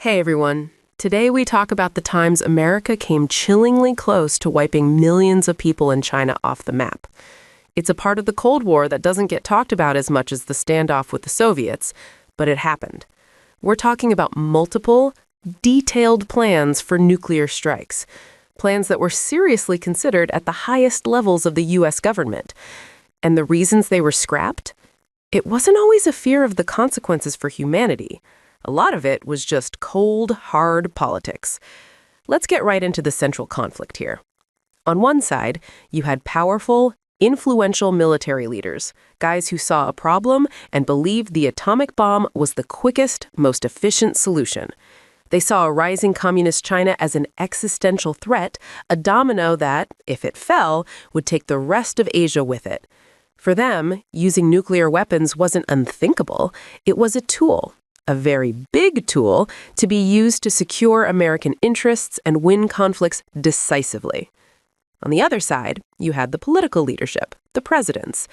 Hey everyone. Today we talk about the times America came chillingly close to wiping millions of people in China off the map. It's a part of the Cold War that doesn't get talked about as much as the standoff with the Soviets, but it happened. We're talking about multiple, detailed plans for nuclear strikes. Plans that were seriously considered at the highest levels of the U.S. government. And the reasons they were scrapped? It wasn't always a fear of the consequences for humanity. A lot of it was just cold, hard politics. Let's get right into the central conflict here. On one side, you had powerful, influential military leaders, guys who saw a problem and believed the atomic bomb was the quickest, most efficient solution. They saw a rising communist China as an existential threat, a domino that, if it fell, would take the rest of Asia with it. For them, using nuclear weapons wasn't unthinkable. It was a tool. A very big tool to be used to secure American interests and win conflicts decisively. On the other side, you had the political leadership, the presidents.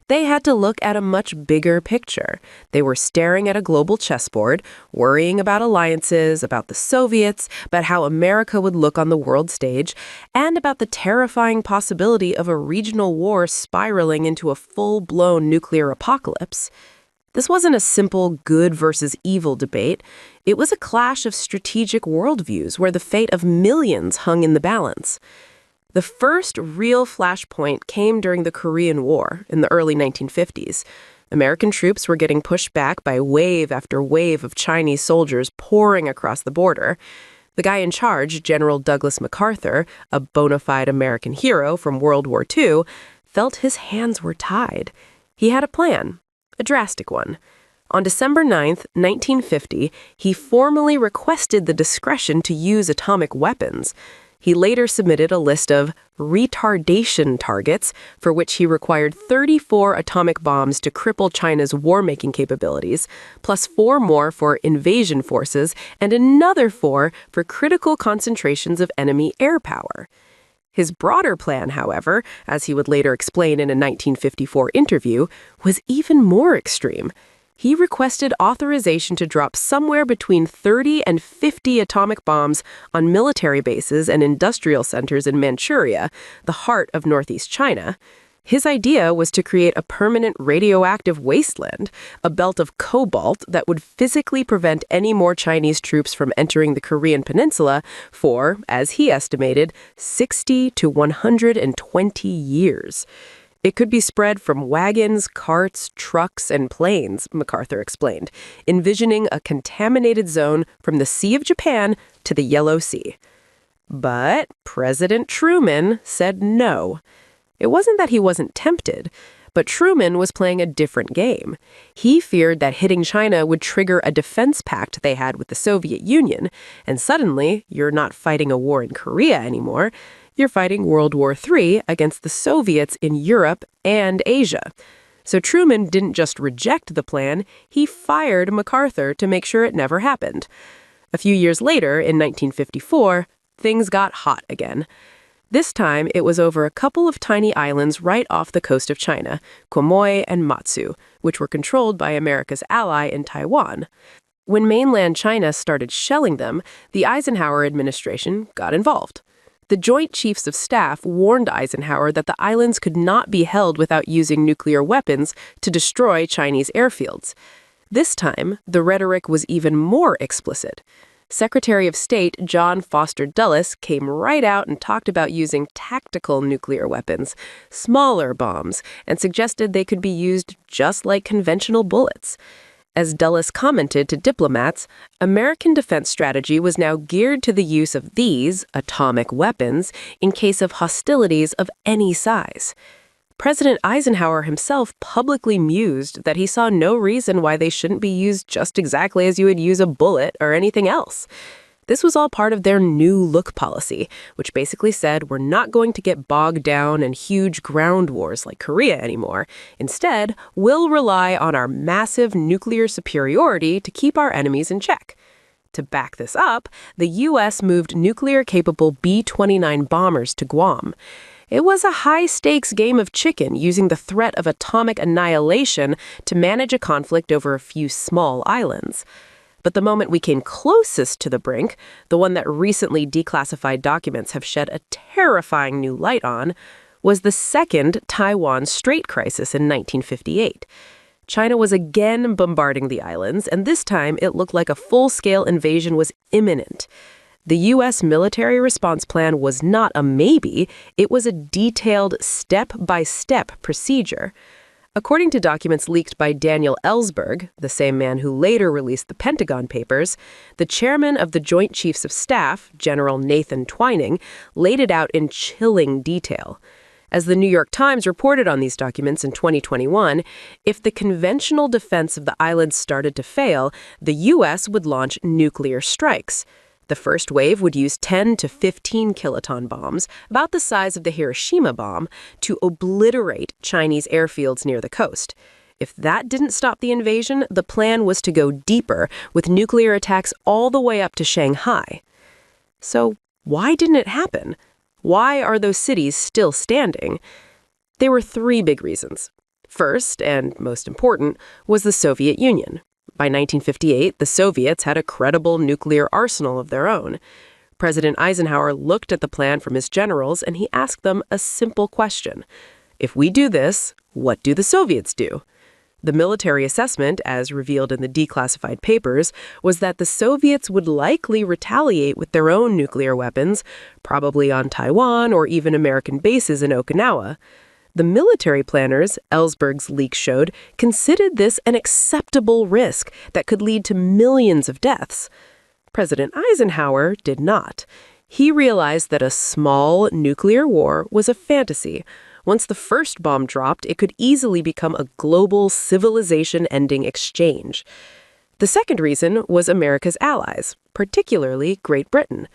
They had to look at a much bigger picture. They were staring at a global chessboard, worrying about alliances, about the Soviets, about how America would look on the world stage, and about the terrifying possibility of a regional war spiraling into a full-blown nuclear apocalypse. This wasn't a simple good versus evil debate. It was a clash of strategic worldviews where the fate of millions hung in the balance. The first real flashpoint came during the Korean War in the early 1950s. American troops were getting pushed back by wave after wave of Chinese soldiers pouring across the border. The guy in charge, General Douglas MacArthur, a bona fide American hero from World War II, felt his hands were tied. He had a plan. A drastic one. On December 9th, 1950, he formally requested the discretion to use atomic weapons. He later submitted a list of retardation targets for which he required 34 atomic bombs to cripple China's war-making capabilities, plus 4 more for invasion forces and another 4 for critical concentrations of enemy air power. His broader plan, however, as he would later explain in a 1954 interview, was even more extreme. He requested authorization to drop somewhere between 30 and 50 atomic bombs on military bases and industrial centers in Manchuria, the heart of northeast China. His idea was to create a permanent radioactive wasteland, a belt of cobalt that would physically prevent any more Chinese troops from entering the Korean peninsula for, as he estimated, 60 to 120 years. It could be spread from wagons, carts, trucks, and planes, MacArthur explained, envisioning a contaminated zone from the Sea of Japan to the Yellow Sea. But President Truman said no. It wasn't that he wasn't tempted, but Truman was playing a different game. He feared that hitting China would trigger a defense pact they had with the Soviet Union, and suddenly you're not fighting a war in Korea anymore. You're fighting World War III against the Soviets in Europe and Asia. So Truman didn't just reject the plan, he fired MacArthur to make sure it never happened. A few years later, in 1954, things got hot again. This time, it was over a couple of tiny islands right off the coast of China, Quemoy and Matsu, which were controlled by America's ally in Taiwan. When mainland China started shelling them, the Eisenhower administration got involved. The Joint Chiefs of Staff warned Eisenhower that the islands could not be held without using nuclear weapons to destroy Chinese airfields. This time, the rhetoric was even more explicit. Secretary of State John Foster Dulles came right out and talked about using tactical nuclear weapons, smaller bombs, and suggested they could be used just like conventional bullets. As Dulles commented to diplomats, American defense strategy was now geared to the use of these atomic weapons in case of hostilities of any size. President Eisenhower himself publicly mused that he saw no reason why they shouldn't be used just exactly as you would use a bullet or anything else. This was all part of their new look policy, which basically said we're not going to get bogged down in huge ground wars like Korea anymore. Instead, we'll rely on our massive nuclear superiority to keep our enemies in check. To back this up, the U.S. moved nuclear-capable B-29 bombers to Guam. It was a high-stakes game of chicken using the threat of atomic annihilation to manage a conflict over a few small islands. But the moment we came closest to the brink, the one that recently declassified documents have shed a terrifying new light on, was the second Taiwan Strait crisis in 1958. China was again bombarding the islands, and this time it looked like a full-scale invasion was imminent. The U.S. military response plan was not a maybe, it was a detailed step-by-step procedure. According to documents leaked by Daniel Ellsberg, the same man who later released the Pentagon Papers, the chairman of the Joint Chiefs of Staff, General Nathan Twining, laid it out in chilling detail. As the New York Times reported on these documents in 2021, if the conventional defense of the islands started to fail, the U.S. would launch nuclear strikes. The first wave would use 10 to 15 kiloton bombs, about the size of the Hiroshima bomb, to obliterate Chinese airfields near the coast. If that didn't stop the invasion, the plan was to go deeper, with nuclear attacks all the way up to Shanghai. So why didn't it happen? Why are those cities still standing? There were three big reasons. First, and most important, was the Soviet Union. By 1958, the Soviets had a credible nuclear arsenal of their own. President Eisenhower looked at the plan from his generals and he asked them a simple question. If we do this, what do the Soviets do? The military assessment, as revealed in the declassified papers, was that the Soviets would likely retaliate with their own nuclear weapons, probably on Taiwan or even American bases in Okinawa. The military planners, Ellsberg's leak showed, considered this an acceptable risk that could lead to millions of deaths. President Eisenhower did not. He realized that a small nuclear war was a fantasy. Once the first bomb dropped, it could easily become a global civilization-ending exchange. The second reason was America's allies, particularly Great Britain.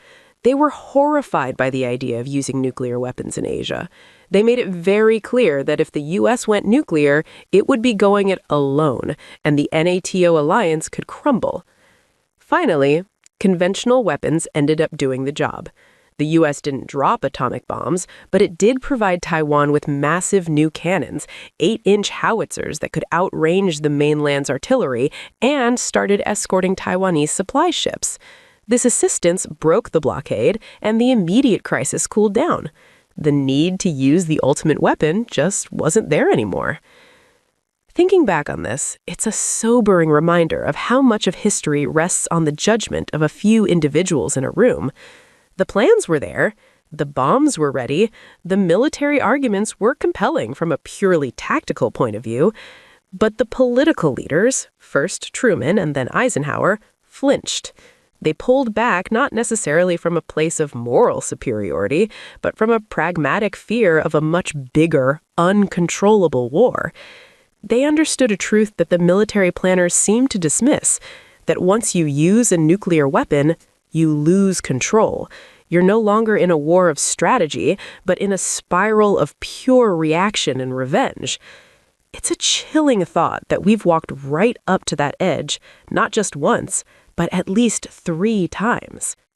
They were horrified by the idea of using nuclear weapons in Asia. They made it very clear that if the U.S. went nuclear, it would be going it alone, and the NATO alliance could crumble. Finally, conventional weapons ended up doing the job. The U.S. didn't drop atomic bombs, but it did provide Taiwan with massive new cannons, 8-inch howitzers that could outrange the mainland's artillery, and started escorting Taiwanese supply ships. This assistance broke the blockade, and the immediate crisis cooled down. The need to use the ultimate weapon just wasn't there anymore. Thinking back on this, it's a sobering reminder of how much of history rests on the judgment of a few individuals in a room. The plans were there, the bombs were ready, the military arguments were compelling from a purely tactical point of view, but the political leaders, first Truman and then Eisenhower, flinched. They pulled back not necessarily from a place of moral superiority, but from a pragmatic fear of a much bigger, uncontrollable war. They understood a truth that the military planners seemed to dismiss, that once you use a nuclear weapon, you lose control. You're no longer in a war of strategy, but in a spiral of pure reaction and revenge. It's a chilling thought that we've walked right up to that edge, not just once, but at least 3 times.